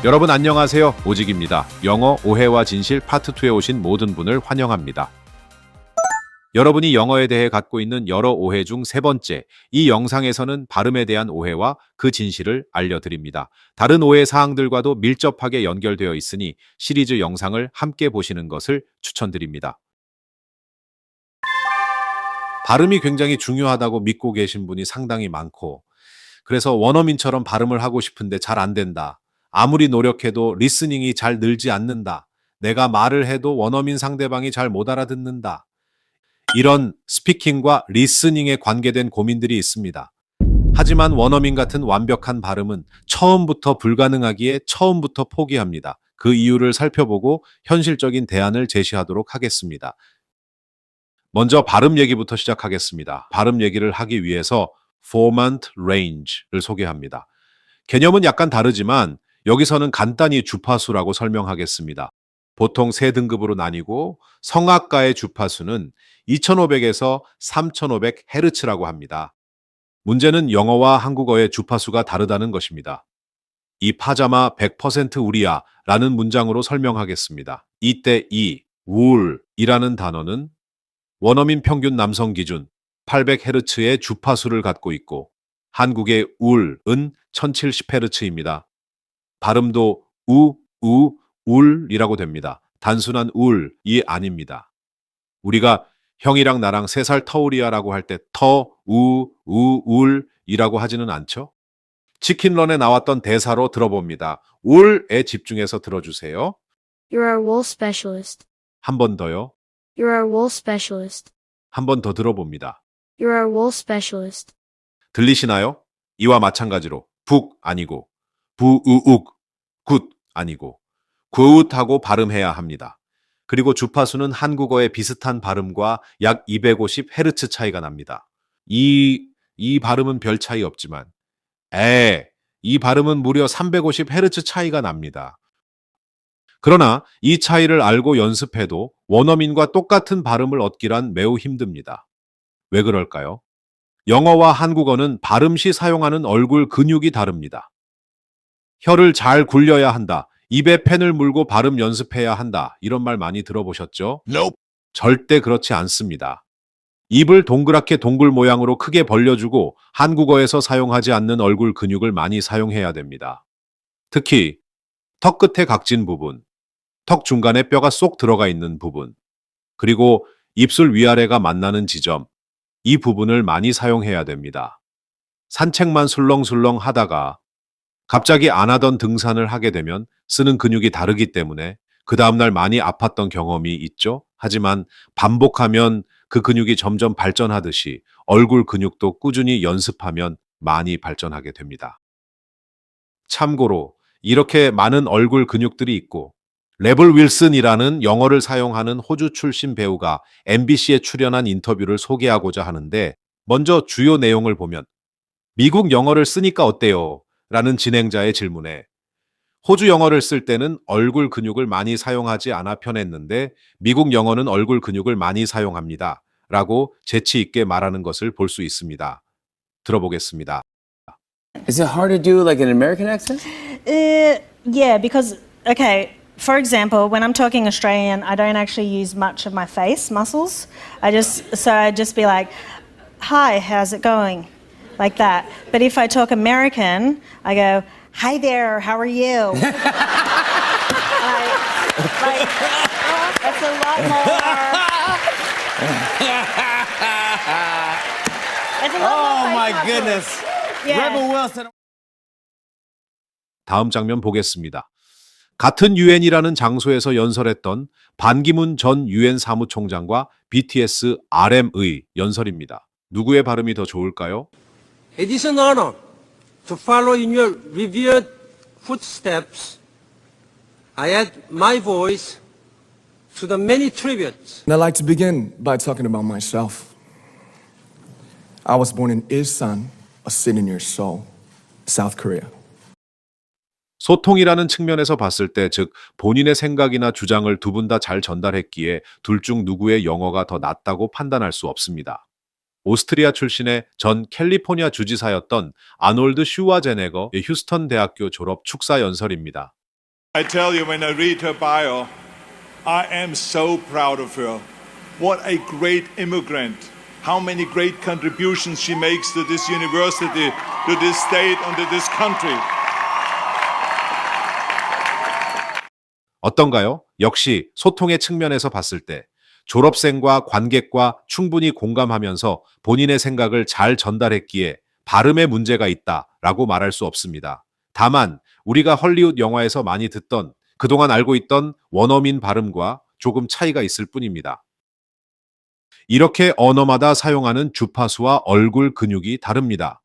여러분 안녕하세요. 오직입니다. 영어 오해와 진실 파트 2에 오신 모든 분을 환영합니다. 여러분이 영어에 대해 갖고 있는 여러 오해 중 세 번째, 이 영상에서는 발음에 대한 오해와 그 진실을 알려드립니다. 다른 오해 사항들과도 밀접하게 연결되어 있으니 시리즈 영상을 함께 보시는 것을 추천드립니다. 발음이 굉장히 중요하다고 믿고 계신 분이 상당히 많고, 그래서 원어민처럼 발음을 하고 싶은데 잘 안 된다. 아무리 노력해도 리스닝이 잘 늘지 않는다. 내가 말을 해도 원어민 상대방이 잘 못 알아듣는다. 이런 스피킹과 리스닝에 관계된 고민들이 있습니다. 하지만 원어민 같은 완벽한 발음은 처음부터 불가능하기에 처음부터 포기합니다. 그 이유를 살펴보고 현실적인 대안을 제시하도록 하겠습니다. 먼저 발음 얘기부터 시작하겠습니다. 발음 얘기를 하기 위해서 formant range를 소개합니다. 개념은 약간 다르지만 여기서는 간단히 주파수라고 설명하겠습니다. 보통 세 등급으로 나뉘고 성악가의 주파수는 2500에서 3500Hz라고 합니다. 문제는 영어와 한국어의 주파수가 다르다는 것입니다. 이 파자마 100% 우리야 라는 문장으로 설명하겠습니다. 이때 이 울이라는 단어는 원어민 평균 남성 기준 800Hz의 주파수를 갖고 있고 한국의 울은 1070Hz입니다. 발음도 울이라고 됩니다. 단순한 울이 아닙니다. 우리가 형이랑 나랑 3살 터울이야라고 할 때 울이라고 하지는 않죠? 치킨런에 나왔던 대사로 들어봅니다. 울에 집중해서 들어주세요. You're a wool specialist. 한 번 더요. You're a wool specialist. 한 번 더 들어봅니다. You're a wool specialist. 들리시나요? 이와 마찬가지로 북 아니고 부우욱 굿 아니고 굿하고 발음해야 합니다. 그리고 주파수는 한국어의 비슷한 발음과 약 250Hz 차이가 납니다. 이 발음은 별 차이 없지만 이 발음은 무려 350Hz 차이가 납니다. 그러나 이 차이를 알고 연습해도 원어민과 똑같은 발음을 얻기란 매우 힘듭니다. 왜 그럴까요? 영어와 한국어는 발음 시 사용하는 얼굴 근육이 다릅니다. 혀를 잘 굴려야 한다. 입에 펜을 물고 발음 연습해야 한다. 이런 말 많이 들어보셨죠? Nope. 절대 그렇지 않습니다. 입을 동그랗게 동굴 모양으로 크게 벌려주고 한국어에서 사용하지 않는 얼굴 근육을 많이 사용해야 됩니다. 특히 턱 끝에 각진 부분, 턱 중간에 뼈가 쏙 들어가 있는 부분, 그리고 입술 위아래가 만나는 지점, 이 부분을 많이 사용해야 됩니다. 산책만 술렁술렁 하다가 갑자기 안 하던 등산을 하게 되면 쓰는 근육이 다르기 때문에 그 다음날 많이 아팠던 경험이 있죠. 하지만 반복하면 그 근육이 점점 발전하듯이 얼굴 근육도 꾸준히 연습하면 많이 발전하게 됩니다. 참고로 이렇게 많은 얼굴 근육들이 있고 레블 윌슨이라는 영어를 사용하는 호주 출신 배우가 MBC에 출연한 인터뷰를 소개하고자 하는데 먼저 주요 내용을 보면 미국 영어를 쓰니까 어때요? 라는 진행자의 질문에 호주 영어를 쓸 때는 얼굴 근육을 많이 사용하지 않아 편했는데 미국 영어는 얼굴 근육을 많이 사용합니다. 라고 재치 있게 말하는 것을 볼 수 있습니다. 들어보겠습니다. Is it hard to do like an American accent? Yeah, because, okay, for example, when I'm talking Australian, I don't actually use much of my face muscles. I just be like, hi, how's it going? Like that. But if I talk American, I go, hi there, how are you? That's a lot more. It's a lot Oh more my face muscles. goodness. Yeah. Rebel Wilson. 다음 장면 보겠습니다. 같은 유엔이라는 장소에서 연설했던 반기문 전 유엔 사무총장과 BTS RM의 연설입니다. 누구의 발음이 더 좋을까요? It is an honor to follow in your revered footsteps. I add my voice to the many tributes. And I'd like to begin by talking about myself. I was born in Ilsan, a city near Seoul, South Korea. 소통이라는 측면에서 봤을 때, 즉 본인의 생각이나 주장을 두 분 다 잘 전달했기에 둘 중 누구의 영어가 더 낫다고 판단할 수 없습니다. 오스트리아 출신의 전 캘리포니아 주지사였던 아놀드 슈와제네거의 휴스턴 대학교 졸업 축사 연설입니다. I tell you, when I read her bio, I am so proud of her. What a great immigrant. How many great contributions she makes to this university, to this state, and to this country. 어떤가요? 역시 소통의 측면에서 봤을 때 졸업생과 관객과 충분히 공감하면서 본인의 생각을 잘 전달했기에 발음에 문제가 있다라고 말할 수 없습니다. 다만 우리가 헐리우드 영화에서 많이 듣던 그동안 알고 있던 원어민 발음과 조금 차이가 있을 뿐입니다. 이렇게 언어마다 사용하는 주파수와 얼굴 근육이 다릅니다.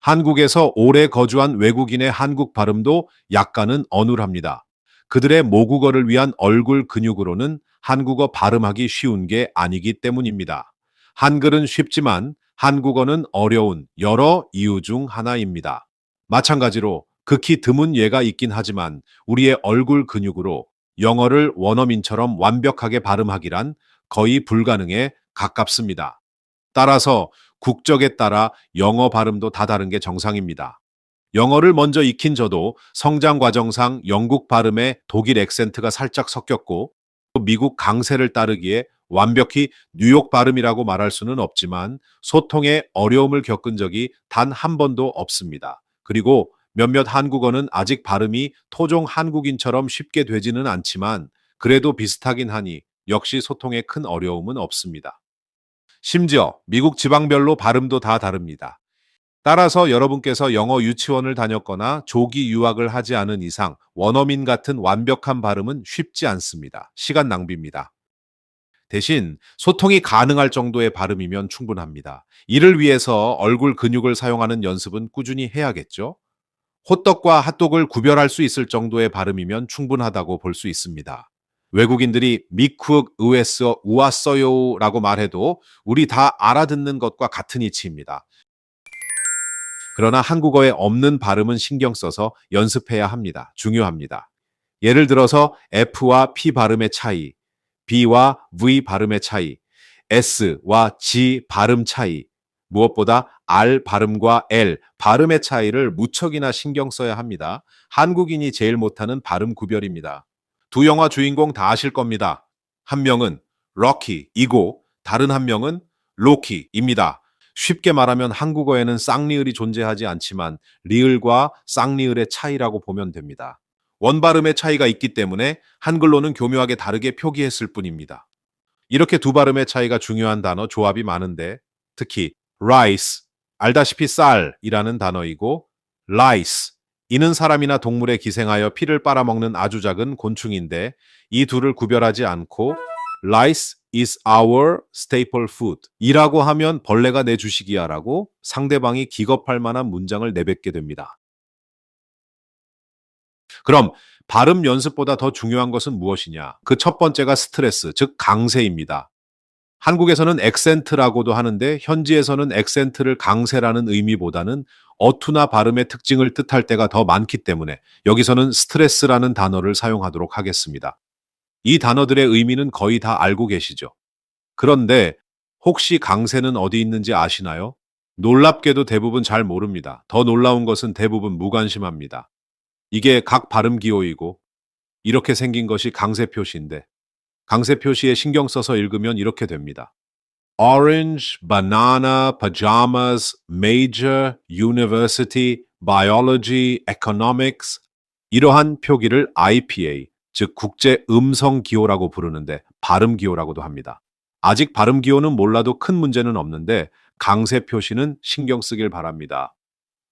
한국에서 오래 거주한 외국인의 한국 발음도 약간은 어눌합니다. 그들의 모국어를 위한 얼굴 근육으로는 한국어 발음하기 쉬운 게 아니기 때문입니다. 한글은 쉽지만 한국어는 어려운 여러 이유 중 하나입니다. 마찬가지로 극히 드문 예가 있긴 하지만 우리의 얼굴 근육으로 영어를 원어민처럼 완벽하게 발음하기란 거의 불가능에 가깝습니다. 따라서 국적에 따라 영어 발음도 다 다른 게 정상입니다. 영어를 먼저 익힌 저도 성장 과정상 영국 발음에 독일 액센트가 살짝 섞였고 미국 강세를 따르기에 완벽히 뉴욕 발음이라고 말할 수는 없지만 소통에 어려움을 겪은 적이 단 한 번도 없습니다. 그리고 몇몇 한국어는 아직 발음이 토종 한국인처럼 쉽게 되지는 않지만 그래도 비슷하긴 하니 역시 소통에 큰 어려움은 없습니다. 심지어 미국 지방별로 발음도 다 다릅니다. 따라서 여러분께서 영어 유치원을 다녔거나 조기 유학을 하지 않은 이상 원어민 같은 완벽한 발음은 쉽지 않습니다. 시간 낭비입니다. 대신 소통이 가능할 정도의 발음이면 충분합니다. 이를 위해서 얼굴 근육을 사용하는 연습은 꾸준히 해야겠죠? 호떡과 핫도그를 구별할 수 있을 정도의 발음이면 충분하다고 볼 수 있습니다. 외국인들이 미쿡 의외서 우왔어요 라고 말해도 우리 다 알아듣는 것과 같은 이치입니다. 그러나 한국어에 없는 발음은 신경 써서 연습해야 합니다. 중요합니다. 예를 들어서 F와 P 발음의 차이, B와 V 발음의 차이, S와 G 발음 차이, 무엇보다 R 발음과 L 발음의 차이를 무척이나 신경 써야 합니다. 한국인이 제일 못하는 발음 구별입니다. 두 영화 주인공 다 아실 겁니다. 한 명은 럭키이고 다른 한 명은 로키입니다. 쉽게 말하면 한국어에는 쌍리을이 존재하지 않지만 리을과 쌍리을의 차이라고 보면 됩니다. 원발음의 차이가 있기 때문에 한글로는 교묘하게 다르게 표기했을 뿐입니다. 이렇게 두 발음의 차이가 중요한 단어 조합이 많은데 특히 rice, 알다시피 쌀이라는 단어이고 lice, 이는 사람이나 동물에 기생하여 피를 빨아먹는 아주 작은 곤충인데 이 둘을 구별하지 않고 lice is our staple food 이라고 하면 벌레가 내 주식이야 라고 상대방이 기겁할 만한 문장을 내뱉게 됩니다. 그럼 발음 연습보다 더 중요한 것은 무엇이냐? 그 첫 번째가 스트레스, 즉 강세입니다. 한국에서는 액센트라고도 하는데 현지에서는 액센트를 강세라는 의미보다는 어투나 발음의 특징을 뜻할 때가 더 많기 때문에 여기서는 스트레스라는 단어를 사용하도록 하겠습니다. 이 단어들의 의미는 거의 다 알고 계시죠? 그런데 혹시 강세는 어디 있는지 아시나요? 놀랍게도 대부분 잘 모릅니다. 더 놀라운 것은 대부분 무관심합니다. 이게 각 발음 기호이고 이렇게 생긴 것이 강세 표시인데 강세 표시에 신경 써서 읽으면 이렇게 됩니다. Orange, banana, pajamas, major, university, biology, economics 이러한 표기를 IPA, 즉 국제 음성 기호라고 부르는데 발음 기호라고도 합니다. 아직 발음 기호는 몰라도 큰 문제는 없는데 강세 표시는 신경 쓰길 바랍니다.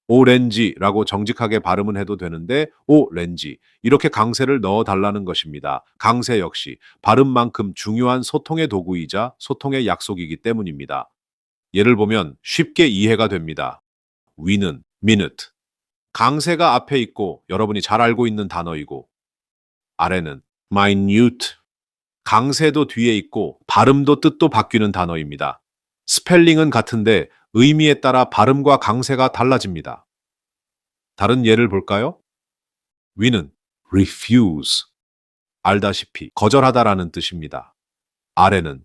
오렌지라고 정직하게 발음은 해도 되는데 오렌지 이렇게 강세를 넣어달라는 것입니다. 강세 역시 발음만큼 중요한 소통의 도구이자 소통의 약속이기 때문입니다. 예를 보면 쉽게 이해가 됩니다. 위는 minute 강세가 앞에 있고 여러분이 잘 알고 있는 단어이고 아래는 minute 강세도 뒤에 있고 발음도 뜻도 바뀌는 단어입니다. 스펠링은 같은데 의미에 따라 발음과 강세가 달라집니다. 다른 예를 볼까요? 위는 refuse, 알다시피 거절하다라는 뜻입니다. 아래는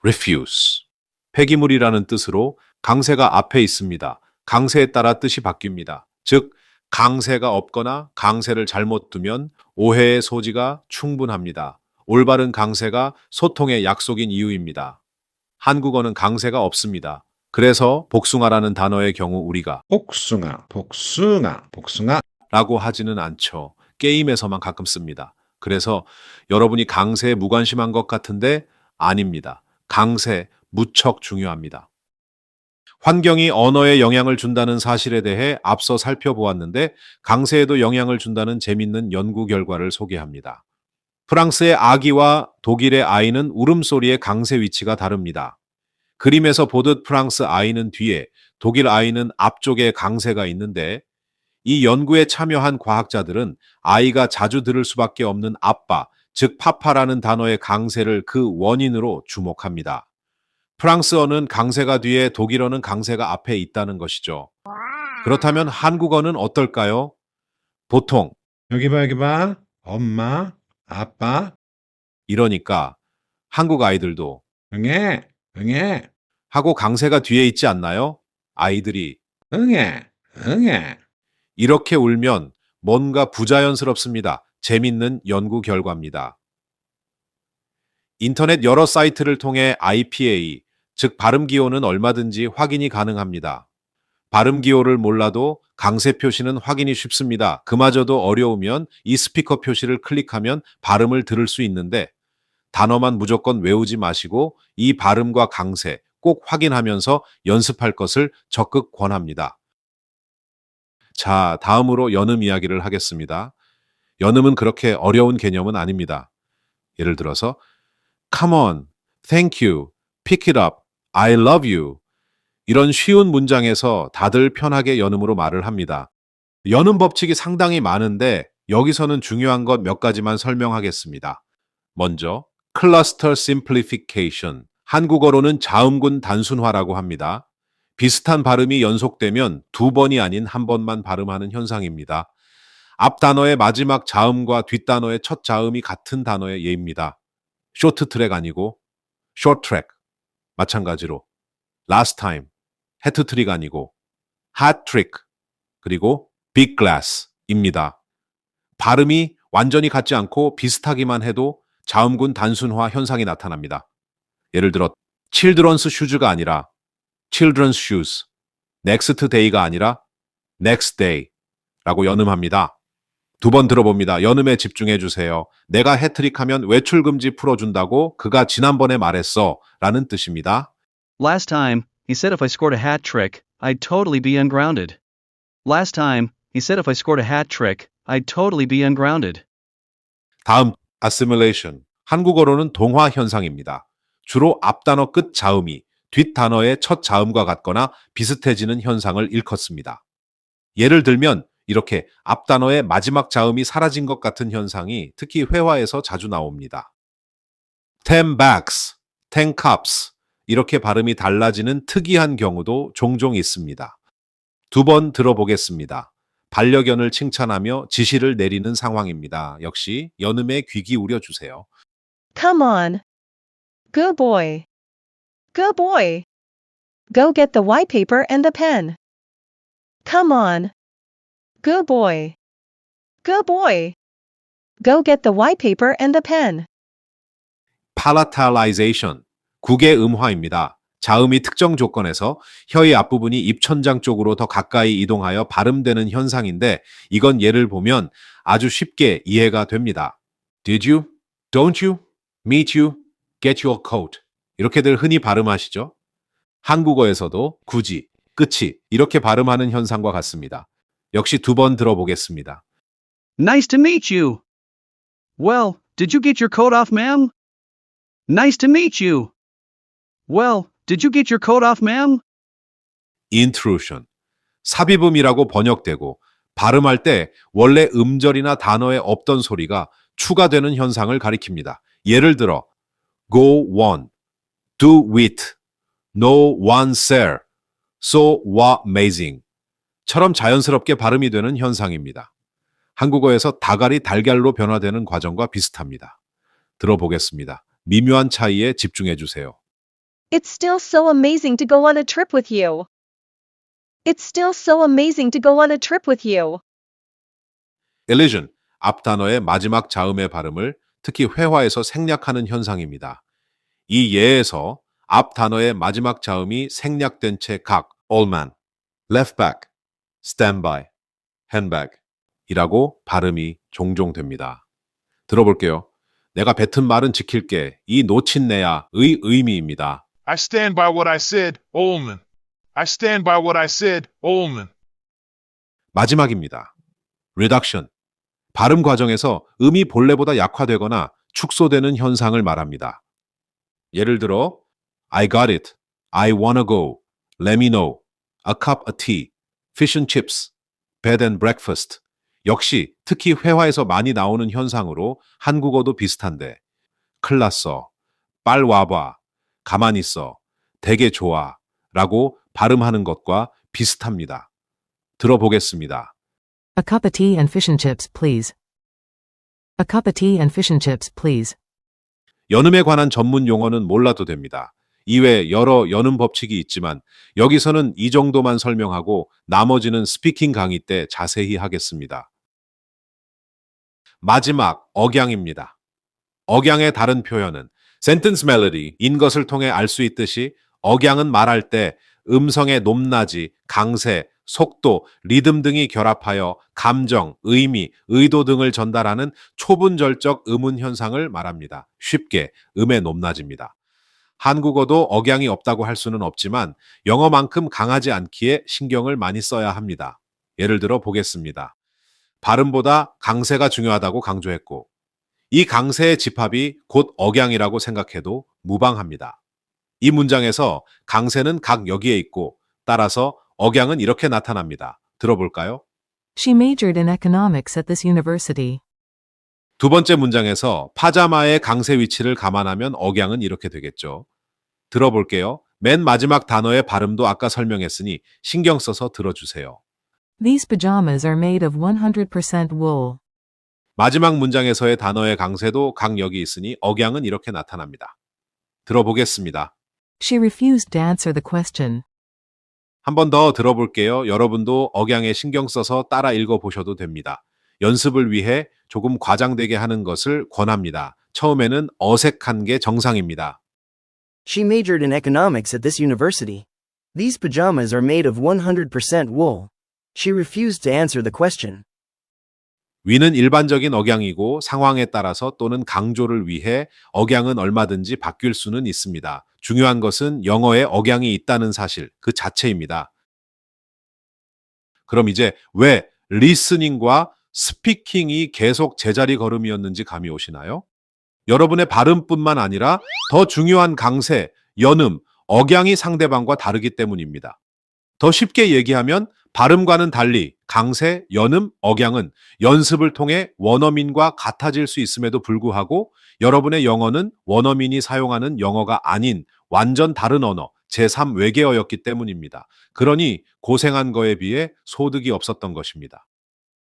refuse, 폐기물이라는 뜻으로 강세가 앞에 있습니다. 강세에 따라 뜻이 바뀝니다. 즉 강세가 없거나 강세를 잘못 두면 오해의 소지가 충분합니다. 올바른 강세가 소통의 약속인 이유입니다. 한국어는 강세가 없습니다. 그래서 복숭아라는 단어의 경우 우리가 복숭아, 복숭아, 복숭아. 라고 하지는 않죠. 게임에서만 가끔 씁니다. 그래서 여러분이 강세에 무관심한 것 같은데 아닙니다. 강세 무척 중요합니다. 환경이 언어에 영향을 준다는 사실에 대해 앞서 살펴보았는데 강세에도 영향을 준다는 재밌는 연구 결과를 소개합니다. 프랑스의 아기와 독일의 아이는 울음소리의 강세 위치가 다릅니다. 그림에서 보듯 프랑스 아이는 뒤에, 독일 아이는 앞쪽에 강세가 있는데 이 연구에 참여한 과학자들은 아이가 자주 들을 수밖에 없는 아빠, 즉 파파라는 단어의 강세를 그 원인으로 주목합니다. 프랑스어는 강세가 뒤에 독일어는 강세가 앞에 있다는 것이죠. 그렇다면 한국어는 어떨까요? 보통 여기 봐, 여기 봐. 엄마, 아빠. 이러니까 한국 아이들도 응애, 응애, 하고 강세가 뒤에 있지 않나요? 아이들이 응애, 응애. 이렇게 울면 뭔가 부자연스럽습니다. 재밌는 연구 결과입니다. 인터넷 여러 사이트를 통해 IPA, 즉 발음 기호는 얼마든지 확인이 가능합니다. 발음 기호를 몰라도 강세 표시는 확인이 쉽습니다. 그마저도 어려우면 이 스피커 표시를 클릭하면 발음을 들을 수 있는데 단어만 무조건 외우지 마시고 이 발음과 강세 꼭 확인하면서 연습할 것을 적극 권합니다. 자, 다음으로 연음 이야기를 하겠습니다. 연음은 그렇게 어려운 개념은 아닙니다. 예를 들어서 Come on, thank you, pick it up, I love you. 이런 쉬운 문장에서 다들 편하게 연음으로 말을 합니다. 연음 법칙이 상당히 많은데 여기서는 중요한 것 몇 가지만 설명하겠습니다. 먼저 클러스터 심플리피케이션, 한국어로는 자음군 단순화라고 합니다. 비슷한 발음이 연속되면 두 번이 아닌 한 번만 발음하는 현상입니다. 앞 단어의 마지막 자음과 뒷 단어의 첫 자음이 같은 단어의 예입니다. 쇼트 트랙 아니고 숏 트랙. 마찬가지로 last time, 해트트릭 아니고 hat trick, 그리고 big glass입니다. 발음이 완전히 같지 않고 비슷하기만 해도 자음군 단순화 현상이 나타납니다. 예를 들어 children's shoes가 아니라 children's shoes, next day가 아니라 next day 라고 연음합니다. 두 번 들어봅니다. 연음에 집중해 주세요. 내가 해트릭하면 외출금지 풀어준다고 그가 지난번에 말했어 라는 뜻입니다. Last time, he said if I scored a hat trick, I'd totally be ungrounded. Last time, he said if I scored a hat trick, I'd totally be ungrounded. 다음 assimilation, 한국어로는 동화 현상입니다. 주로 앞 단어 끝 자음이 뒷 단어의 첫 자음과 같거나 비슷해지는 현상을 일컫습니다. 예를 들면 이렇게 앞 단어의 마지막 자음이 사라진 것 같은 현상이 특히 회화에서 자주 나옵니다. 10 bags, 10 cups 이렇게 발음이 달라지는 특이한 경우도 종종 있습니다. 두 번 들어보겠습니다. 반려견을 칭찬하며 지시를 내리는 상황입니다. 역시 연음에 귀 기울여 주세요. Come on. Good boy. Good boy. Go get the white paper and the pen. Come on. Good boy. Good boy. Go get the white paper and the pen. palatalization, 국의 음화입니다. 자음이 특정 조건에서 혀의 앞부분이 입천장 쪽으로 더 가까이 이동하여 발음되는 현상인데 이건 예를 보면 아주 쉽게 이해가 됩니다. Did you? Don't you? Meet you? Get your coat. 이렇게들 흔히 발음하시죠? 한국어에서도 굳이, 끝이 이렇게 발음하는 현상과 같습니다. 역시 두 번 들어보겠습니다. Nice to meet you. Well, did you get your coat off, ma'am? Nice to meet you. Well, did you get your coat off, ma'am? intrusion, 삽입음이라고 번역되고 발음할 때 원래 음절이나 단어에 없던 소리가 추가되는 현상을 가리킵니다. 예를 들어 go on, do with, no one sir, so what amazing 처럼 자연스럽게 발음이 되는 현상입니다. 한국어에서 닭알이 달걀로 변화되는 과정과 비슷합니다. 들어보겠습니다. 미묘한 차이에 집중해 주세요. It's still so amazing to go on a trip with you. It's still so amazing to go on a trip with you. elision, 앞 단어의 마지막 자음의 발음을 특히 회화에서 생략하는 현상입니다. 이 예에서 앞 단어의 마지막 자음이 생략된 채 각, all man, left back, stand by, hand back 이라고 발음이 종종 됩니다. 들어볼게요. 내가 뱉은 말은 지킬게. 이 놓친 내야의 의미입니다. I stand by what I said, Ullman. I stand by what I said, Ullman. 마지막입니다. reduction. 발음 과정에서 음이 본래보다 약화되거나 축소되는 현상을 말합니다. 예를 들어 I got it, I wanna go, let me know, a cup of tea, fish and chips, bed and breakfast. 역시 특히 회화에서 많이 나오는 현상으로 한국어도 비슷한데 큰일 났어, 빨 와봐, 가만히 있어, 되게 좋아 라고 발음하는 것과 비슷합니다. 들어보겠습니다. A cup of tea and fish and chips, please. A cup of tea and fish and chips, please. 연음에 관한 전문 용어는 몰라도 됩니다. 이외에 여러 연음 법칙이 있지만 여기서는 이 정도만 설명하고 나머지는 스피킹 강의 때 자세히 하겠습니다. 마지막, 억양입니다. 억양의 다른 표현은 sentence melody인 것을 통해 알 수 있듯이 억양은 말할 때 음성의 높낮이, 강세, 속도, 리듬 등이 결합하여 감정, 의미, 의도 등을 전달하는 초분절적 음운 현상을 말합니다. 쉽게 음의 높낮입니다. 한국어도 억양이 없다고 할 수는 없지만 영어만큼 강하지 않기에 신경을 많이 써야 합니다. 예를 들어 보겠습니다. 발음보다 강세가 중요하다고 강조했고 이 강세의 집합이 곧 억양이라고 생각해도 무방합니다. 이 문장에서 강세는 각 여기에 있고 따라서 억양은 이렇게 나타납니다. 들어볼까요? She majored in economics at this university. 두 번째 문장에서 파자마의 강세 위치를 감안하면 억양은 이렇게 되겠죠. 들어볼게요. 맨 마지막 단어의 발음도 아까 설명했으니 신경 써서 들어주세요. These pajamas are made of 100% wool. 마지막 문장에서의 단어의 강세도 각 여기 있으니 억양은 이렇게 나타납니다. 들어보겠습니다. She refused to answer the question. 한 번 더 들어볼게요. 여러분도 억양에 신경 써서 따라 읽어보셔도 됩니다. 연습을 위해 조금 과장되게 하는 것을 권합니다. 처음에는 어색한 게 정상입니다. She majored in economics at this university. These pajamas are made of 100% wool. She refused to answer the question. 위는 일반적인 억양이고 상황에 따라서 또는 강조를 위해 억양은 얼마든지 바뀔 수는 있습니다. 중요한 것은 영어에 억양이 있다는 사실 그 자체입니다. 그럼 이제 왜 리스닝과 스피킹이 계속 제자리 걸음이었는지 감이 오시나요? 여러분의 발음뿐만 아니라 더 중요한 강세, 연음, 억양이 상대방과 다르기 때문입니다. 더 쉽게 얘기하면 발음과는 달리 강세, 연음, 억양은 연습을 통해 원어민과 같아질 수 있음에도 불구하고 여러분의 영어는 원어민이 사용하는 영어가 아닌 완전 다른 언어, 제3 외계어였기 때문입니다. 그러니 고생한 거에 비해 소득이 없었던 것입니다.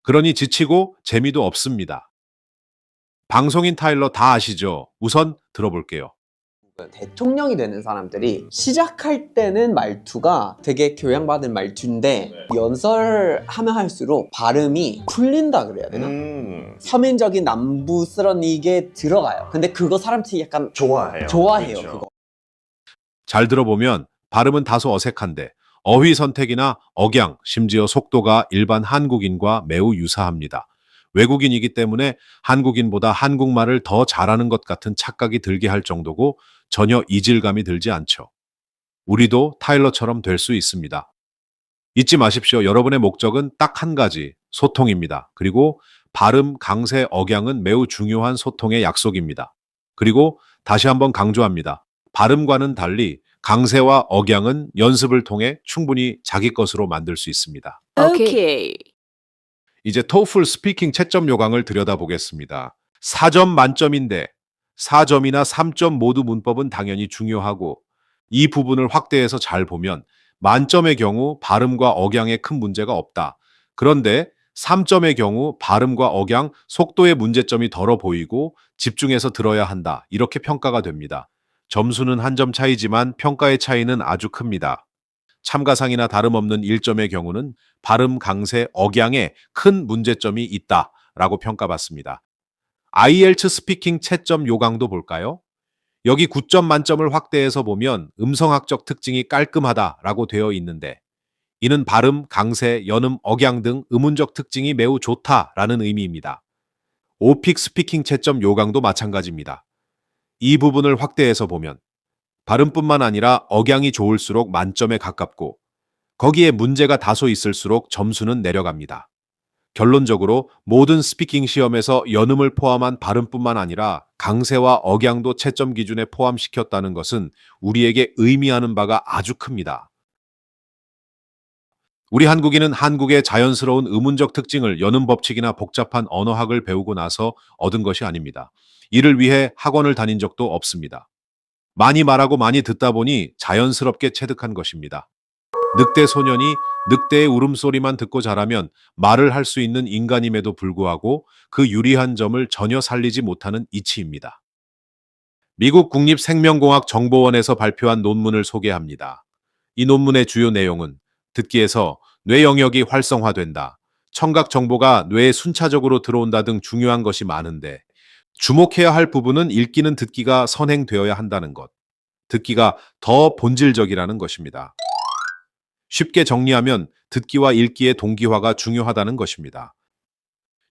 그러니 지치고 재미도 없습니다. 방송인 타일러 다 아시죠? 우선 들어볼게요. 대통령이 되는 사람들이 시작할 때는 말투가 되게 교양받은 말투인데 연설하면 할수록 발음이 풀린다 그래야 되나? 서민적인 남부스러운 이게 들어가요. 근데 그거 사람들이 약간 좋아해요. 그렇죠. 그거. 잘 들어보면 발음은 다소 어색한데 어휘 선택이나 억양, 심지어 속도가 일반 한국인과 매우 유사합니다. 외국인이기 때문에 한국인보다 한국말을 더 잘하는 것 같은 착각이 들게 할 정도고 전혀 이질감이 들지 않죠. 우리도 타일러처럼 될 수 있습니다. 잊지 마십시오. 여러분의 목적은 딱 한 가지, 소통입니다. 그리고 발음, 강세, 억양은 매우 중요한 소통의 약속입니다. 그리고 다시 한번 강조합니다. 발음과는 달리 강세와 억양은 연습을 통해 충분히 자기 것으로 만들 수 있습니다. 오케이. 이제 토플 스피킹 채점 요강을 들여다보겠습니다. 4점 만점인데 4점이나 3점 모두 문법은 당연히 중요하고 이 부분을 확대해서 잘 보면 만점의 경우 발음과 억양에 큰 문제가 없다. 그런데 3점의 경우 발음과 억양, 속도의 문제점이 덜어 보이고 집중해서 들어야 한다. 이렇게 평가가 됩니다. 점수는 한 점 차이지만 평가의 차이는 아주 큽니다. 참가상이나 다름없는 1점의 경우는 발음, 강세, 억양에 큰 문제점이 있다 라고 평가받습니다. IELTS 스피킹 채점 요강도 볼까요? 여기 9점 만점을 확대해서 보면 음성학적 특징이 깔끔하다라고 되어 있는데 이는 발음, 강세, 연음, 억양 등 음운적 특징이 매우 좋다라는 의미입니다. 오픽 스피킹 채점 요강도 마찬가지입니다. 이 부분을 확대해서 보면 발음뿐만 아니라 억양이 좋을수록 만점에 가깝고 거기에 문제가 다소 있을수록 점수는 내려갑니다. 결론적으로 모든 스피킹 시험에서 연음을 포함한 발음뿐만 아니라 강세와 억양도 채점 기준에 포함시켰다는 것은 우리에게 의미하는 바가 아주 큽니다. 우리 한국인은 한국의 자연스러운 음운적 특징을 연음 법칙이나 복잡한 언어학을 배우고 나서 얻은 것이 아닙니다. 이를 위해 학원을 다닌 적도 없습니다. 많이 말하고 많이 듣다 보니 자연스럽게 체득한 것입니다. 늑대 소년이 늑대의 울음소리만 듣고 자라면 말을 할 수 있는 인간임에도 불구하고 그 유리한 점을 전혀 살리지 못하는 이치입니다. 미국 국립생명공학정보원에서 발표한 논문을 소개합니다. 이 논문의 주요 내용은 듣기에서 뇌 영역이 활성화된다, 청각 정보가 뇌에 순차적으로 들어온다 등 중요한 것이 많은데 주목해야 할 부분은 읽기는 듣기가 선행되어야 한다는 것, 듣기가 더 본질적이라는 것입니다. 쉽게 정리하면 듣기와 읽기의 동기화가 중요하다는 것입니다.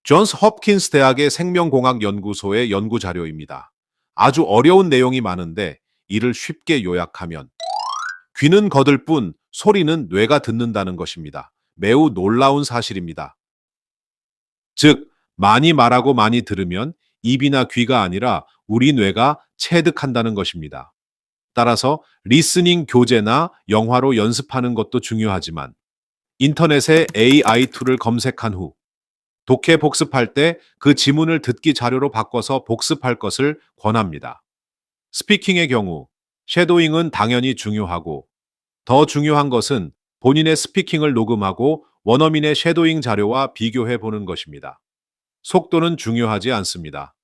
존스 홉킨스 대학의 생명공학 연구소의 연구 자료입니다. 아주 어려운 내용이 많은데 이를 쉽게 요약하면 귀는 거들 뿐 소리는 뇌가 듣는다는 것입니다. 매우 놀라운 사실입니다. 즉, 많이 말하고 많이 들으면 입이나 귀가 아니라 우리 뇌가 체득한다는 것입니다. 따라서 리스닝 교재나 영화로 연습하는 것도 중요하지만 인터넷에 AI 툴을 검색한 후 독해 복습할 때 그 지문을 듣기 자료로 바꿔서 복습할 것을 권합니다. 스피킹의 경우 섀도잉은 당연히 중요하고 더 중요한 것은 본인의 스피킹을 녹음하고 원어민의 섀도잉 자료와 비교해 보는 것입니다. 속도는 중요하지 않습니다.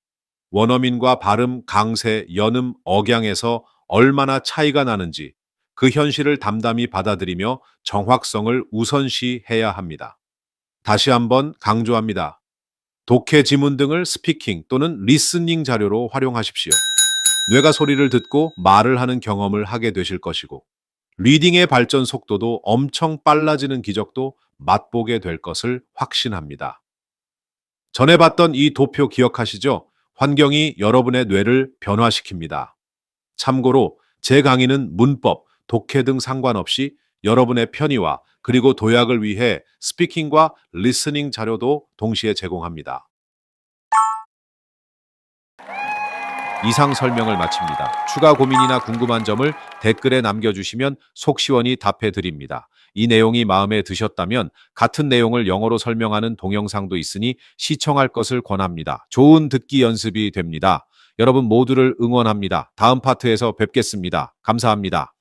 원어민과 발음, 강세, 연음, 억양에서 얼마나 차이가 나는지 그 현실을 담담히 받아들이며 정확성을 우선시해야 합니다. 다시 한번 강조합니다. 독해 지문 등을 스피킹 또는 리스닝 자료로 활용하십시오. 뇌가 소리를 듣고 말을 하는 경험을 하게 되실 것이고 리딩의 발전 속도도 엄청 빨라지는 기적도 맛보게 될 것을 확신합니다. 전에 봤던 이 도표 기억하시죠? 환경이 여러분의 뇌를 변화시킵니다. 참고로 제 강의는 문법, 독해 등 상관없이 여러분의 편의와 그리고 도약을 위해 스피킹과 리스닝 자료도 동시에 제공합니다. 이상 설명을 마칩니다. 추가 고민이나 궁금한 점을 댓글에 남겨주시면 속 시원히 답해 드립니다. 이 내용이 마음에 드셨다면 같은 내용을 영어로 설명하는 동영상도 있으니 시청할 것을 권합니다. 좋은 듣기 연습이 됩니다. 여러분 모두를 응원합니다. 다음 파트에서 뵙겠습니다. 감사합니다.